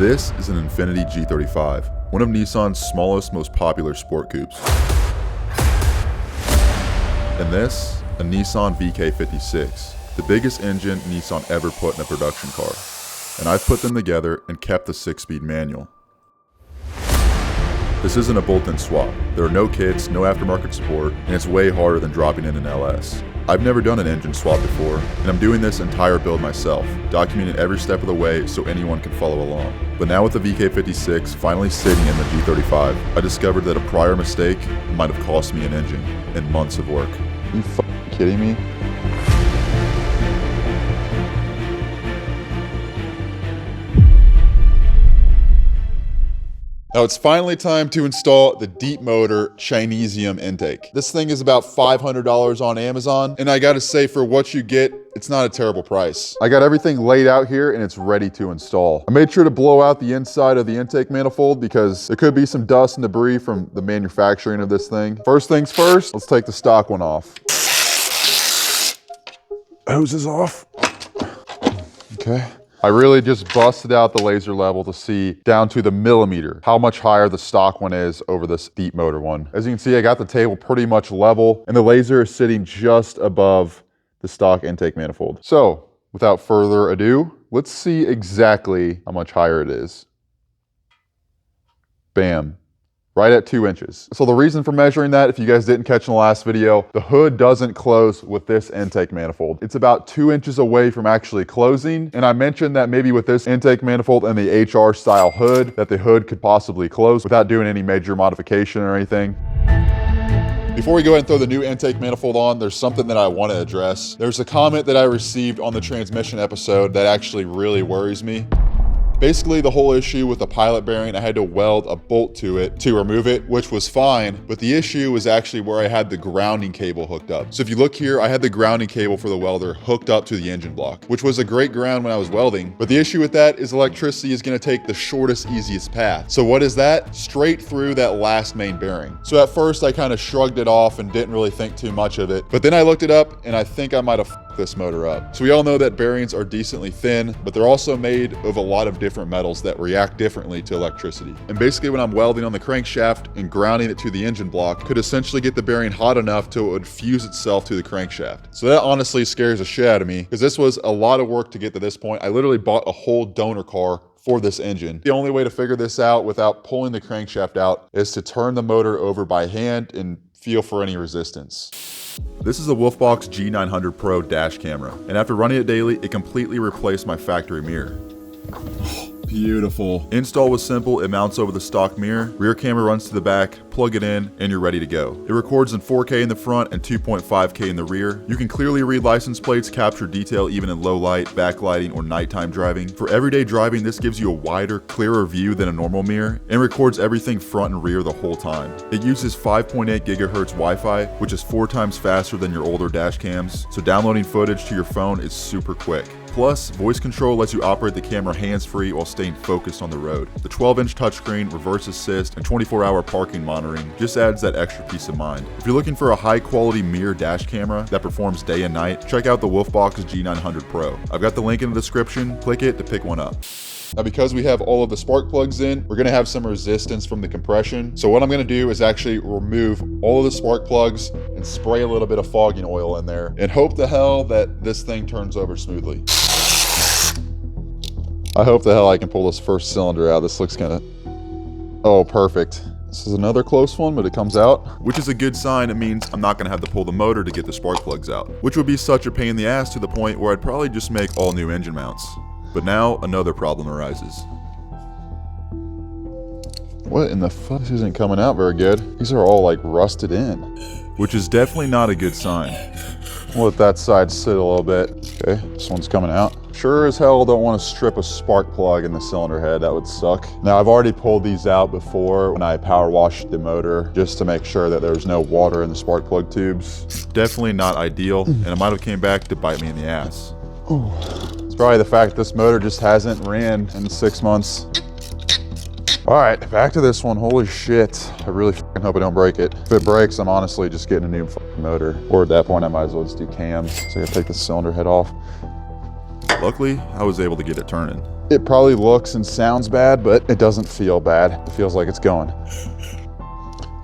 This is an Infiniti G35, one of Nissan's smallest, most popular sport coupes. And this, a Nissan VK56, the biggest engine Nissan ever put in a production car. And I've put them together and kept the 6-speed manual. This isn't a bolt-in swap. There are no kits, no aftermarket support, and it's way harder than dropping in an LS. I've never done an engine swap before, and I'm doing this entire build myself, documenting every step of the way so anyone can follow along. But now with the VK56 finally sitting in the G35, I discovered that a prior mistake might have cost me an engine and months of work. Are you f***ing kidding me? Now it's finally time to install the Deepmotor Chinesium intake. This thing is about $500 on Amazon, and I gotta say, for what you get, it's not a terrible price. I got everything laid out here and it's ready to install. I made sure to blow out the inside of the intake manifold because there could be some dust and debris from the manufacturing of this thing. First things first, let's take the stock one off. Hose is off. Okay. I really just busted out the laser level to see down to the millimeter how much higher the stock one is over this Deepmotor one. As you can see, I got the table pretty much level and the laser is sitting just above the stock intake manifold. So without further ado, let's see exactly how much higher it is. Bam. Right at 2 inches. So the reason for measuring that, if you guys didn't catch in the last video, the hood doesn't close with this intake manifold. It's about 2 inches away from actually closing. And I mentioned that maybe with this intake manifold and the HR style hood, that the hood could possibly close without doing any major modification or anything. Before we go ahead and throw the new intake manifold on, there's something that I want to address. There's a comment that I received on the transmission episode that actually really worries me. Basically, the whole issue with the pilot bearing, I had to weld a bolt to it to remove it, which was fine, but the issue was actually where I had the grounding cable hooked up. So if you look here, I had the grounding cable for the welder hooked up to the engine block, which was a great ground when I was welding. But the issue with that is electricity is gonna take the shortest, easiest path. So what is that? Straight through that last main bearing. So at first, I kind of shrugged it off and didn't really think too much of it. But then I looked it up and I think I might have f***ed this motor up. So we all know that bearings are decently thin, but they're also made of a lot of different metals that react differently to electricity. And basically when I'm welding on the crankshaft and grounding it to the engine block, could essentially get the bearing hot enough till it would fuse itself to the crankshaft. So that honestly scares the shit out of me because this was a lot of work to get to this point. I literally bought a whole donor car for this engine. The only way to figure this out without pulling the crankshaft out is to turn the motor over by hand and feel for any resistance. This is a Wolfbox G900 Pro dash camera, and after running it daily, it completely replaced my factory mirror. Beautiful. Install was simple. It mounts over the stock mirror, rear camera runs to the back, plug it in, and you're ready to go. It records in 4K in the front and 2.5K in the rear. You can clearly read license plates, capture detail even in low light, backlighting, or nighttime driving. For everyday driving, this gives you a wider, clearer view than a normal mirror, and records everything front and rear the whole time. It uses 5.8 GHz Wi-Fi, which is 4 times faster than your older dash cams, so downloading footage to your phone is super quick. Plus, voice control lets you operate the camera hands-free while staying focused on the road. The 12-inch touchscreen, reverse assist, and 24-hour parking monitoring just adds that extra peace of mind. If you're looking for a high-quality mirror dash camera that performs day and night, check out the Wolfbox G900 Pro. I've got the link in the description. Click it to pick one up. Now, because we have all of the spark plugs in, we're gonna have some resistance from the compression. So what I'm gonna do is actually remove all of the spark plugs and spray a little bit of fogging oil in there and hope to hell that this thing turns over smoothly. I hope the hell I can pull this first cylinder out. This looks kinda, oh, perfect. This is another close one, but it comes out. Which is a good sign. It means I'm not gonna have to pull the motor to get the spark plugs out, which would be such a pain in the ass to the point where I'd probably just make all new engine mounts. But now another problem arises. What in the fuck? This isn't coming out very good. These are all like rusted in. Which is definitely not a good sign. We'll let that side sit a little bit. Okay, this one's coming out. Sure as hell don't want to strip a spark plug in the cylinder head. That would suck. Now I've already pulled these out before when I power washed the motor just to make sure that there's no water in the spark plug tubes. Definitely not ideal, and it might have came back to bite me in the ass. Ooh. It's probably the fact this motor just hasn't ran in 6 months. All right, back to this one. Holy shit. I really fucking hope I don't break it. If it breaks, I'm honestly just getting a new fucking motor. Or at that point, I might as well just do cams. So I gotta take the cylinder head off. Luckily, I was able to get it turning. It probably looks and sounds bad, but it doesn't feel bad. It feels like it's going.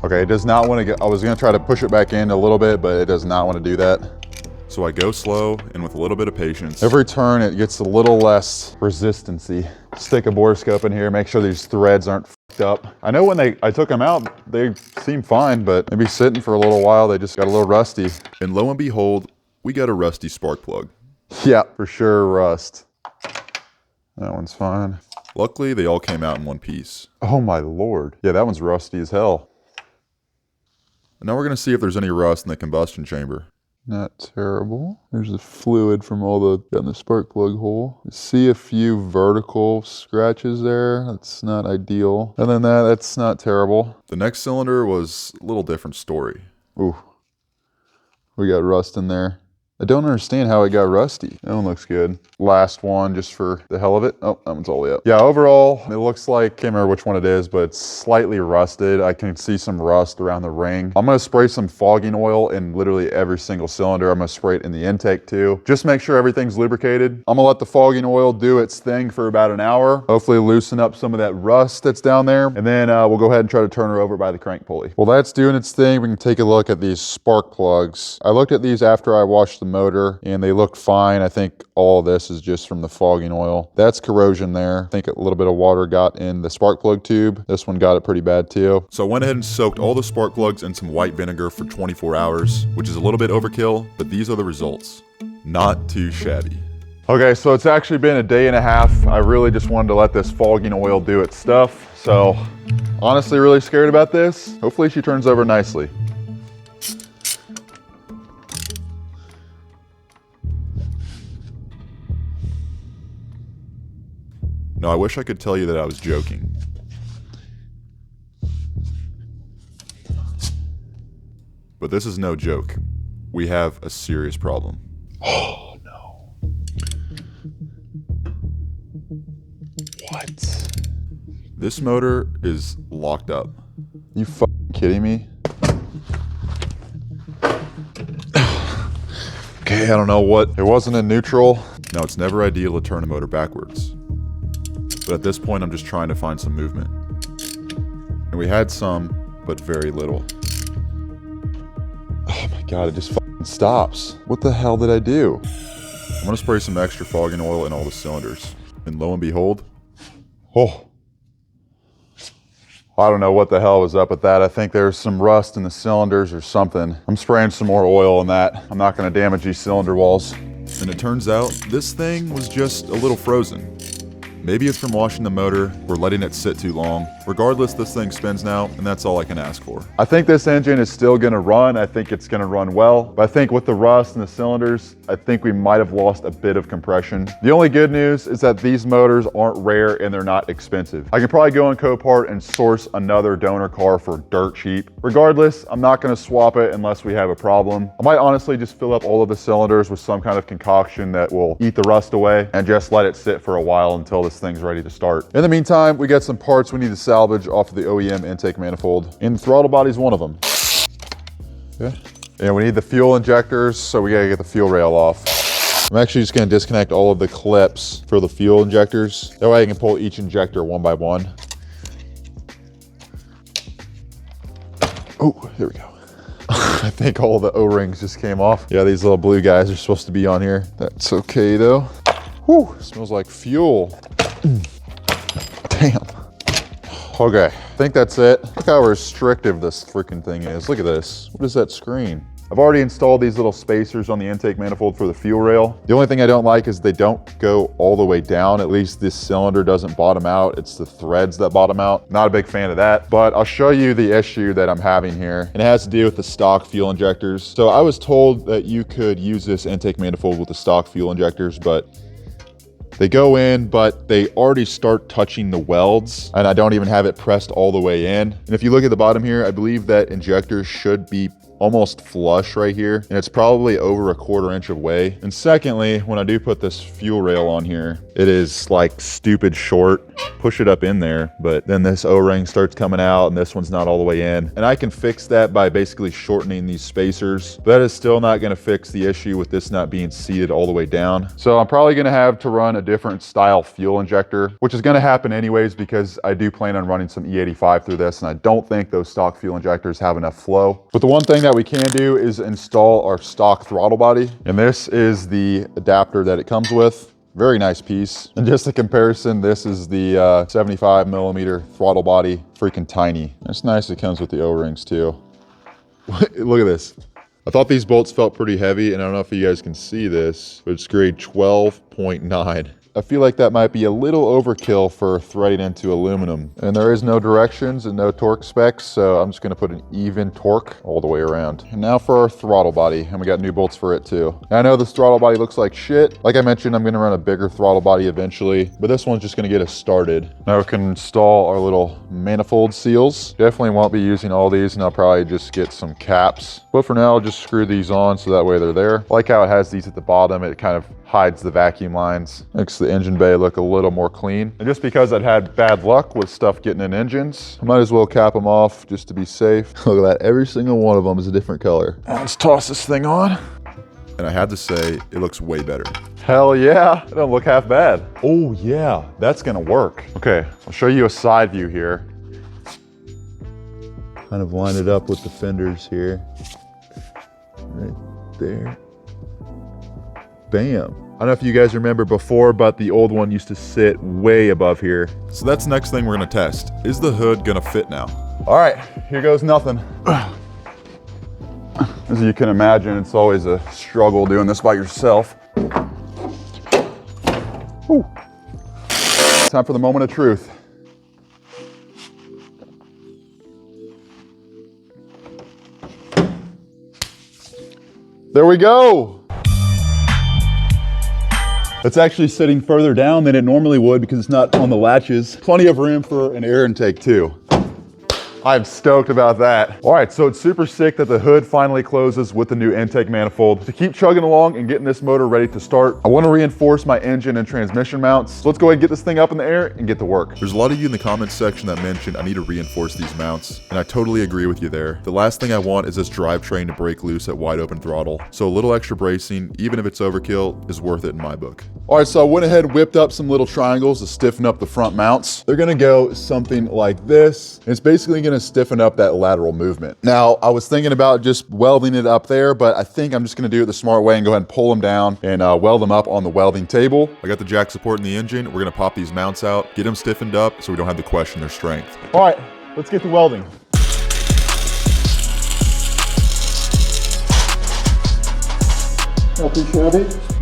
Okay, it does not want to get, I was gonna try to push it back in a little bit, but it does not want to do that. So I go slow and with a little bit of patience. Every turn it gets a little less resistancy. Stick a bore scope in here, make sure these threads aren't fucked up. I know when I took them out, they seem fine, but maybe sitting for a little while, they just got a little rusty. And lo and behold, we got a rusty spark plug. Yeah, for sure rust. That one's fine. Luckily, they all came out in one piece. Oh my Lord. Yeah, that one's rusty as hell. And now we're gonna see if there's any rust in the combustion chamber. Not terrible. There's the fluid from all the, in the spark plug hole. You see a few vertical scratches there. That's not ideal. And then that's not terrible. The next cylinder was a little different story. Ooh, we got rust in there. I don't understand how it got rusty. That one looks good. Last one, just for the hell of it. Oh, that one's all the way up. Yeah, overall, it looks like, can't remember which one it is, but it's slightly rusted. I can see some rust around the ring. I'm gonna spray some fogging oil in literally every single cylinder. I'm gonna spray it in the intake too. Just make sure everything's lubricated. I'm gonna let the fogging oil do its thing for about an hour. Hopefully loosen up some of that rust that's down there. And then we'll go ahead and try to turn her over by the crank pulley. While that's doing its thing, we can take a look at these spark plugs. I looked at these after I washed the motor and they look fine. I think all of this is just from the fogging oil. That's corrosion there. I think a little bit of water got in the spark plug tube. This one got it pretty bad too. So I went ahead and soaked all the spark plugs in some white vinegar for 24 hours, which is a little bit overkill, but these are the results. Not too shabby. Okay, so it's actually been a day and a half. I really just wanted to let this fogging oil do its stuff. So honestly, really scared about this. Hopefully she turns over nicely. No, I wish I could tell you that I was joking. But this is no joke. We have a serious problem. Oh no. What? This motor is locked up. You fucking kidding me? Okay, I don't know what. It wasn't in neutral. Now, it's never ideal to turn a motor backwards. But at this point, I'm just trying to find some movement. And we had some, but very little. Oh my God, it just fucking stops. What the hell did I do? I'm gonna spray some extra fogging oil in all the cylinders. And lo and behold, oh. I don't know what the hell was up with that. I think there's some rust in the cylinders or something. I'm spraying some more oil in that. I'm not gonna damage these cylinder walls. And it turns out, this thing was just a little frozen. Maybe it's from washing the motor or letting it sit too long. Regardless, this thing spins now, and that's all I can ask for. I think this engine is still gonna run. I think it's gonna run well. But I think with the rust in the cylinders, I think we might have lost a bit of compression. The only good news is that these motors aren't rare and they're not expensive. I can probably go on Copart and source another donor car for dirt cheap. Regardless, I'm not gonna swap it unless we have a problem. I might honestly just fill up all of the cylinders with some kind of concoction that will eat the rust away and just let it sit for a while until this thing's ready to start. In the meantime, we got some parts we need to salvage off of the OEM intake manifold, and the throttle body's one of them. Okay. And we need the fuel injectors, so we gotta get the fuel rail off. I'm actually just gonna disconnect all of the clips for the fuel injectors. That way I can pull each injector one by one. Oh, here we go. I think all the O-rings just came off. Yeah, these little blue guys are supposed to be on here. That's okay though. Whew, smells like fuel. Damn. Okay, I think that's it. Look how restrictive this freaking thing is. Look at this. What is that screen? I've already installed these little spacers on the intake manifold for the fuel rail. The only thing I don't like is they don't go all the way down. At least this cylinder doesn't bottom out. It's the threads that bottom out. Not a big fan of that, but I'll show you the issue that I'm having here. And it has to do with the stock fuel injectors. So I was told that you could use this intake manifold with the stock fuel injectors, but they go in, but they already start touching the welds, and I don't even have it pressed all the way in. And if you look at the bottom here, I believe that injectors should be almost flush right here, and it's probably over 1/4 inch away. And secondly, when I do put this fuel rail on here, it is like stupid short. Push it up in there, but then this O-ring starts coming out and this one's not all the way in. And I can fix that by basically shortening these spacers. But that is still not gonna fix the issue with this not being seated all the way down. So I'm probably gonna have to run a different style fuel injector, which is gonna happen anyways because I do plan on running some E85 through this, and I don't think those stock fuel injectors have enough flow. But the one thing that we can do is install our stock throttle body. And this is the adapter that it comes with. Very nice piece. And just a comparison, this is the 75 millimeter throttle body, freaking tiny. It's nice it comes with the O-rings too. Look at this. I thought these bolts felt pretty heavy, and I don't know if you guys can see this, but it's grade 12.9. I feel like that might be a little overkill for threading into aluminum. And there is no directions and no torque specs, so I'm just gonna put an even torque all the way around. And now for our throttle body, and we got new bolts for it too. Now, I know this throttle body looks like shit. Like I mentioned, I'm gonna run a bigger throttle body eventually, but this one's just gonna get us started. Now we can install our little manifold seals. Definitely won't be using all these, and I'll probably just get some caps. But for now, I'll just screw these on so that way they're there. I like how it has these at the bottom. It kind of hides the vacuum lines. Makes the engine bay look a little more clean. And just because I'd had bad luck with stuff getting in engines, I might as well cap them off just to be safe. Look at that, every single one of them is a different color. Let's toss this thing on. And I had to say, it looks way better. Hell yeah, it don't look half bad. Oh yeah, that's gonna work. Okay, I'll show you a side view here. Kind of line it up with the fenders here. Right there. Bam. I don't know if you guys remember before, but the old one used to sit way above here. So that's the next thing we're gonna test. Is the hood gonna fit now? All right, here goes nothing. As you can imagine, it's always a struggle doing this by yourself. Whew. Time for the moment of truth. There we go. It's actually sitting further down than it normally would because it's not on the latches. Plenty of room for an air intake too. I'm stoked about that. All right, so it's super sick that the hood finally closes with the new intake manifold. To keep chugging along and getting this motor ready to start, I want to reinforce my engine and transmission mounts. So let's go ahead and get this thing up in the air and get to work. There's a lot of you in the comments section that mentioned I need to reinforce these mounts, and I totally agree with you there. The last thing I want is this drivetrain to break loose at wide open throttle. So a little extra bracing, even if it's overkill, is worth it in my book. All right, so I went ahead and whipped up some little triangles to stiffen up the front mounts. They're gonna go something like this. And it's basically gonna stiffen up that lateral movement. Now, I was thinking about just welding it up there, but I think I'm just gonna do it the smart way and go ahead and pull them down and weld them up on the welding table. I got the jack support in the engine. We're gonna pop these mounts out, get them stiffened up so we don't have to question their strength. All right, let's get to welding.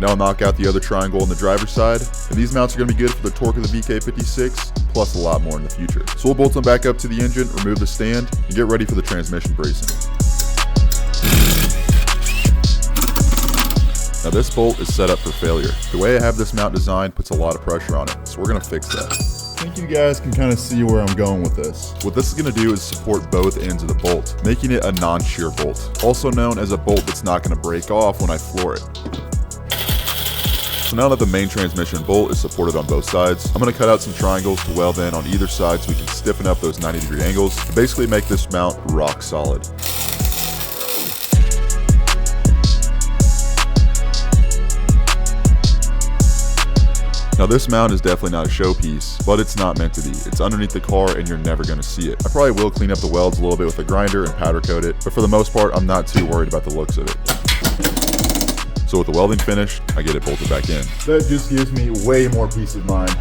Now I'll knock out the other triangle on the driver's side, and these mounts are going to be good for the torque of the VK56, plus a lot more in the future. So we'll bolt them back up to the engine, remove the stand, and get ready for the transmission bracing. Now this bolt is set up for failure. The way I have this mount designed puts a lot of pressure on it, so we're going to fix that. I think you guys can kind of see where I'm going with this. What this is going to do is support both ends of the bolt, making it a non-shear bolt, also known as a bolt that's not going to break off when I floor it. So now that the main transmission bolt is supported on both sides, I'm going to cut out some triangles to weld in on either side so we can stiffen up those 90-degree angles and basically make this mount rock solid. Now this mount is definitely not a showpiece, but it's not meant to be. It's underneath the car and you're never going to see it. I probably will clean up the welds a little bit with a grinder and powder coat it, but for the most part, I'm not too worried about the looks of it. So with the welding finished, I get it bolted back in. That just gives me way more peace of mind.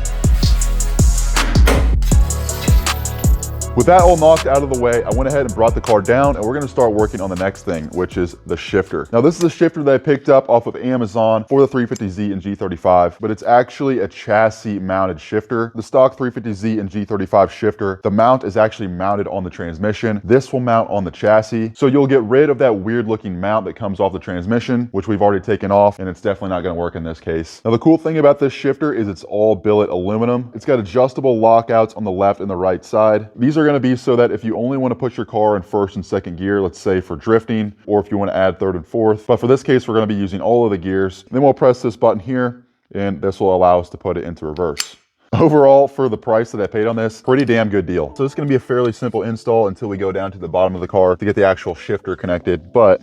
With that all knocked out of the way, I went ahead and brought the car down, and we're gonna start working on the next thing, which is the shifter. Now this is a shifter that I picked up off of Amazon for the 350Z and G35, but it's actually a chassis mounted shifter. The stock 350Z and G35 shifter, the mount is actually mounted on the transmission. This will mount on the chassis. So you'll get rid of that weird looking mount that comes off the transmission, which we've already taken off, and it's definitely not gonna work in this case. Now the cool thing about this shifter is it's all billet aluminum. It's got adjustable lockouts on the left and the right side. These are are gonna be so that if you only wanna put your car in first and second gear, let's say for drifting, or if you wanna add third and fourth. But for this case, we're gonna be using all of the gears. Then we'll press this button here, and this will allow us to put it into reverse. Overall, for the price that I paid on this, pretty damn good deal. So this is gonna be a fairly simple install until we go down to the bottom of the car to get the actual shifter connected, but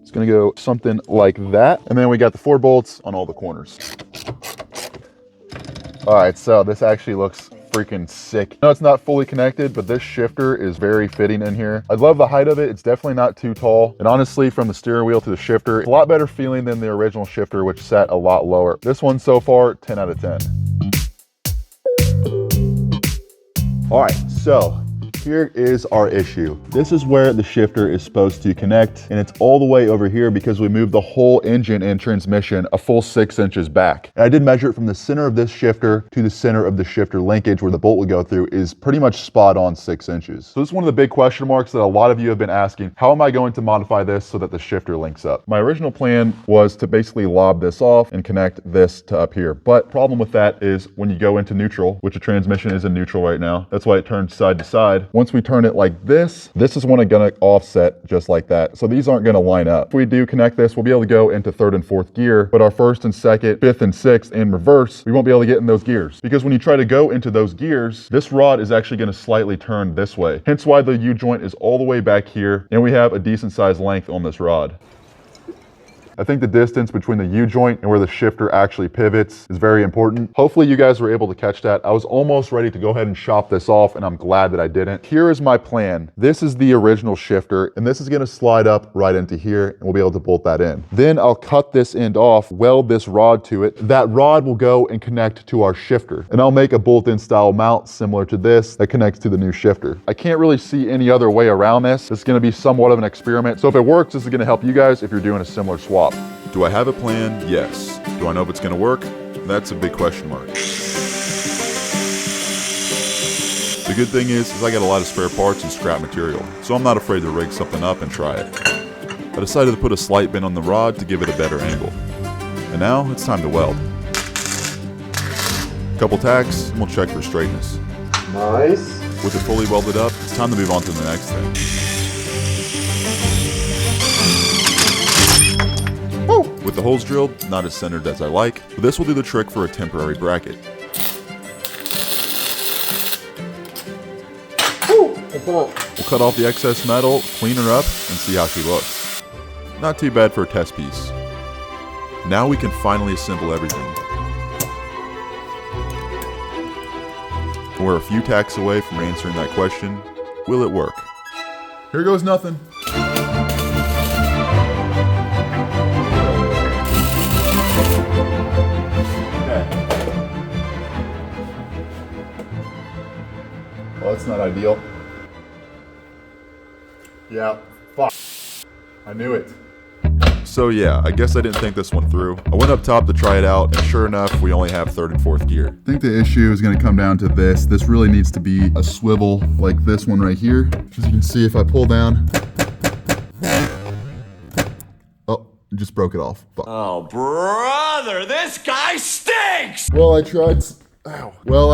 it's gonna go something like that. And then we got the 4 bolts on all the corners. All right, so this actually looks freaking sick. No, it's not fully connected, but this shifter is very fitting in here. I love the height of it. It's definitely not too tall. And honestly, from the steering wheel to the shifter, it's a lot better feeling than the original shifter, which sat a lot lower. This one so far, 10 out of 10. All right, so here is our issue. This is where the shifter is supposed to connect, and it's all the way over here because we moved the whole engine and transmission a full 6 inches back. And I did measure it from the center of this shifter to the center of the shifter linkage where the bolt would go through is pretty much spot on 6 inches. So this is one of the big question marks that a lot of you have been asking. How am I going to modify this so that the shifter links up? My original plan was to basically lob this off and connect this to up here. But problem with that is when you go into neutral, which the transmission is in neutral right now, that's why it turns side to side. Once we turn it like this is when it's gonna offset just like that. So these aren't gonna line up. If we do connect this, we'll be able to go into third and fourth gear, but our first and second, fifth and sixth in reverse, we won't be able to get in those gears. Because when you try to go into those gears, this rod is actually gonna slightly turn this way. Hence why the U-joint is all the way back here, and we have a decent sized length on this rod. I think the distance between the U-joint and where the shifter actually pivots is very important. Hopefully you guys were able to catch that. I was almost ready to go ahead and chop this off, and I'm glad that I didn't. Here is my plan. This is the original shifter, and this is gonna slide up right into here, and we'll be able to bolt that in. Then I'll cut this end off, weld this rod to it. That rod will go and connect to our shifter, and I'll make a bolt-in style mount similar to this that connects to the new shifter. I can't really see any other way around this. It's gonna be somewhat of an experiment. So if it works, this is gonna help you guys if you're doing a similar swap. Do I have a plan? Yes. Do I know if it's gonna work? That's a big question mark. The good thing is I got a lot of spare parts and scrap material, so I'm not afraid to rig something up and try it. I decided to put a slight bend on the rod to give it a better angle. And now it's time to weld. Couple tacks, and we'll check for straightness. Nice. With it fully welded up, it's time to move on to the next thing. With the holes drilled, not as centered as I like, but this will do the trick for a temporary bracket. We'll cut off the excess metal, clean her up, and see how she looks. Not too bad for a test piece. Now we can finally assemble everything. We're a few tacks away from answering that question. Will it work? Here goes nothing. Well, that's not ideal. Yeah, fuck. I knew it. So yeah, I guess I didn't think this one through. I went up top to try it out, and sure enough, we only have third and fourth gear. I think the issue is gonna come down to this. This really needs to be a swivel like this one right here. As you can see, if I pull down, oh, it just broke it off. Fuck. Oh, brother, this guy stinks! Well, I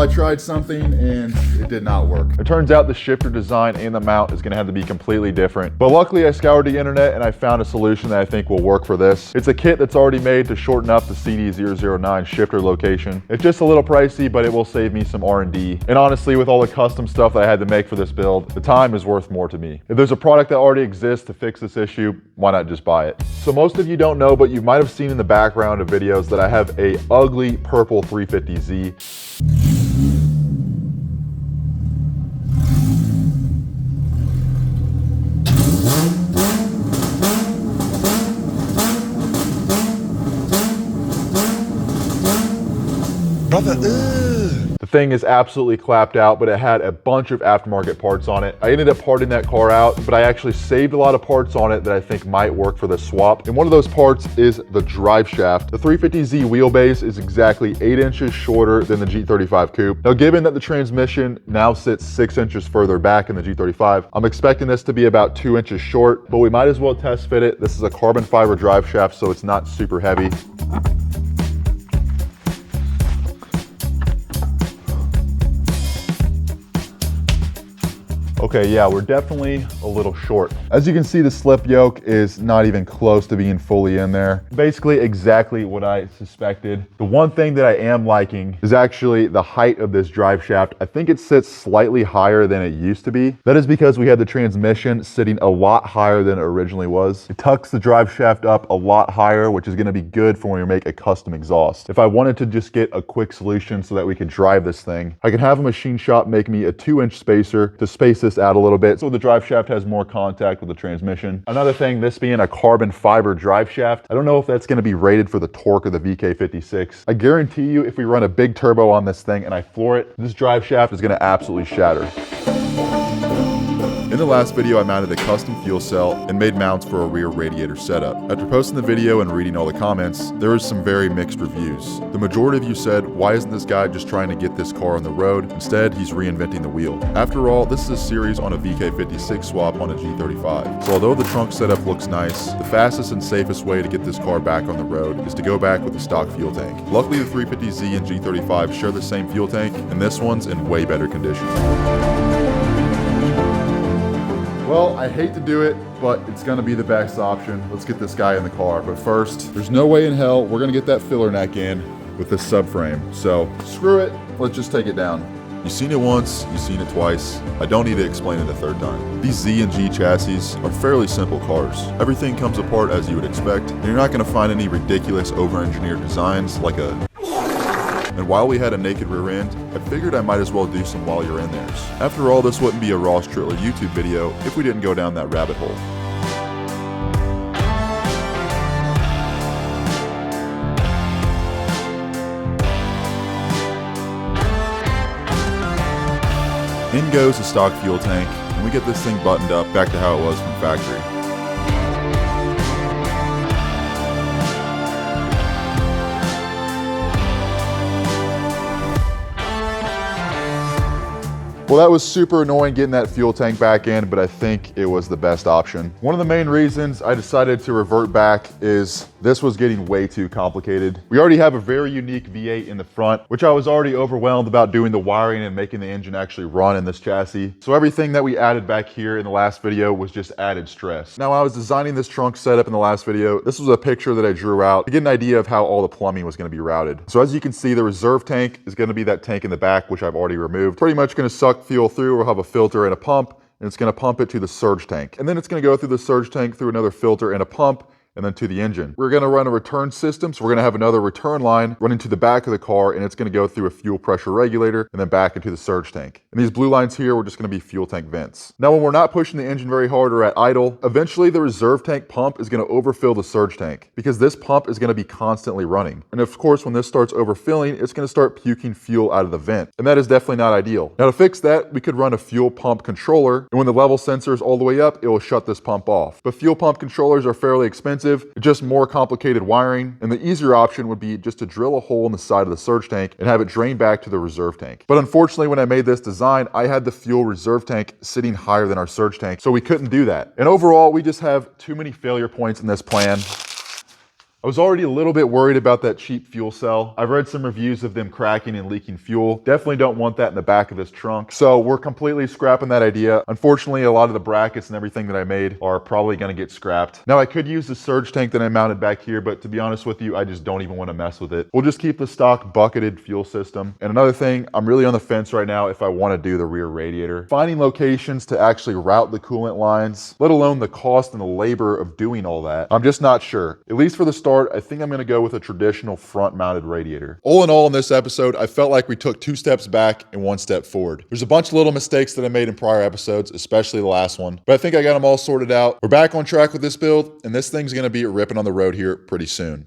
tried something and it did not work. It turns out the shifter design and the mount is gonna have to be completely different. But luckily I scoured the internet and I found a solution that I think will work for this. It's a kit that's already made to shorten up the CD009 shifter location. It's just a little pricey, but it will save me some R&D. And honestly, with all the custom stuff that I had to make for this build, the time is worth more to me. If there's a product that already exists to fix this issue, why not just buy it? So most of you don't know, but you might have seen in the background of videos that I have a ugly purple 350Z. Brother, The thing is absolutely clapped out, but it had a bunch of aftermarket parts on it. I ended up parting that car out, but I actually saved a lot of parts on it that I think might work for the swap. And one of those parts is the drive shaft. The 350Z wheelbase is exactly 8 inches shorter than the G35 Coupe. Now, given that the transmission now sits 6 inches further back in the G35, I'm expecting this to be about 2 inches short, but we might as well test fit it. This is a carbon fiber drive shaft, so it's not super heavy. Okay, yeah, we're definitely a little short. As you can see, the slip yoke is not even close to being fully in there. Basically exactly what I suspected. The one thing that I am liking is actually the height of this drive shaft. I think it sits slightly higher than it used to be. That is because we had the transmission sitting a lot higher than it originally was. It tucks the drive shaft up a lot higher, which is gonna be good for when we make a custom exhaust. If I wanted to just get a quick solution so that we could drive this thing, I can have a machine shop make me a 2-inch spacer to space this out a little bit so the drive shaft has more contact with the transmission. Another thing, this being a carbon fiber drive shaft, I don't know if that's going to be rated for the torque of the VK56. I guarantee you if we run a big turbo on this thing and I floor it, this drive shaft is going to absolutely shatter. In the last video, I mounted a custom fuel cell and made mounts for a rear radiator setup. After posting the video and reading all the comments, there was some very mixed reviews. The majority of you said, why isn't this guy just trying to get this car on the road? Instead, he's reinventing the wheel. After all, this is a series on a VK56 swap on a G35. So although the trunk setup looks nice, the fastest and safest way to get this car back on the road is to go back with the stock fuel tank. Luckily, the 350Z and G35 share the same fuel tank, and this one's in way better condition. Well, I hate to do it, but it's gonna be the best option. Let's get this guy in the car. But first, there's no way in hell we're gonna get that filler neck in with this subframe. So screw it, let's just take it down. You've seen it once, you've seen it twice. I don't need to explain it a third time. These Z and G chassis are fairly simple cars. Everything comes apart as you would expect, and you're not gonna find any ridiculous over-engineered designs like a... And while we had a naked rear end, I figured I might as well do some while you're in theirs. After all, this wouldn't be a Ross Trittler YouTube video if we didn't go down that rabbit hole. In goes the stock fuel tank, and we get this thing buttoned up back to how it was from factory. Well, that was super annoying getting that fuel tank back in, but I think it was the best option. One of the main reasons I decided to revert back is this was getting way too complicated. We already have a very unique V8 in the front, which I was already overwhelmed about doing the wiring and making the engine actually run in this chassis. So everything that we added back here in the last video was just added stress. Now, when I was designing this trunk setup in the last video, this was a picture that I drew out to get an idea of how all the plumbing was gonna be routed. So as you can see, the reserve tank is gonna be that tank in the back, which I've already removed. Pretty much gonna suck fuel through. We'll have a filter and a pump, and it's going to pump it to the surge tank. And then it's going to go through the surge tank through another filter and a pump, and then to the engine. We're gonna run a return system, so we're gonna have another return line running to the back of the car, and it's gonna go through a fuel pressure regulator and then back into the surge tank. And these blue lines here, we're just gonna be fuel tank vents. Now, when we're not pushing the engine very hard or at idle, eventually the reserve tank pump is gonna overfill the surge tank because this pump is gonna be constantly running. And of course, when this starts overfilling, it's gonna start puking fuel out of the vent. And that is definitely not ideal. Now, to fix that, we could run a fuel pump controller, and when the level sensor is all the way up, it will shut this pump off. But fuel pump controllers are fairly expensive, just more complicated wiring, and the easier option would be just to drill a hole in the side of the surge tank and have it drain back to the reserve tank. But unfortunately, when I made this design, I had the fuel reserve tank sitting higher than our surge tank, so we couldn't do that. And overall, we just have too many failure points in this plan. I was already a little bit worried about that cheap fuel cell. I've read some reviews of them cracking and leaking fuel. Definitely don't want that in the back of this trunk. So we're completely scrapping that idea. Unfortunately, a lot of the brackets and everything that I made are probably gonna get scrapped. Now, I could use the surge tank that I mounted back here, but to be honest with you, I just don't even want to mess with it. We'll just keep the stock bucketed fuel system. And another thing, I'm really on the fence right now if I want to do the rear radiator. Finding locations to actually route the coolant lines, let alone the cost and the labor of doing all that, I'm just not sure. At least for the start, I think I'm gonna go with a traditional front-mounted radiator. All in all, in this episode, I felt like we took 2 steps back and 1 step forward. There's a bunch of little mistakes that I made in prior episodes, especially the last one, but I think I got them all sorted out. We're back on track with this build, and this thing's gonna be ripping on the road here pretty soon.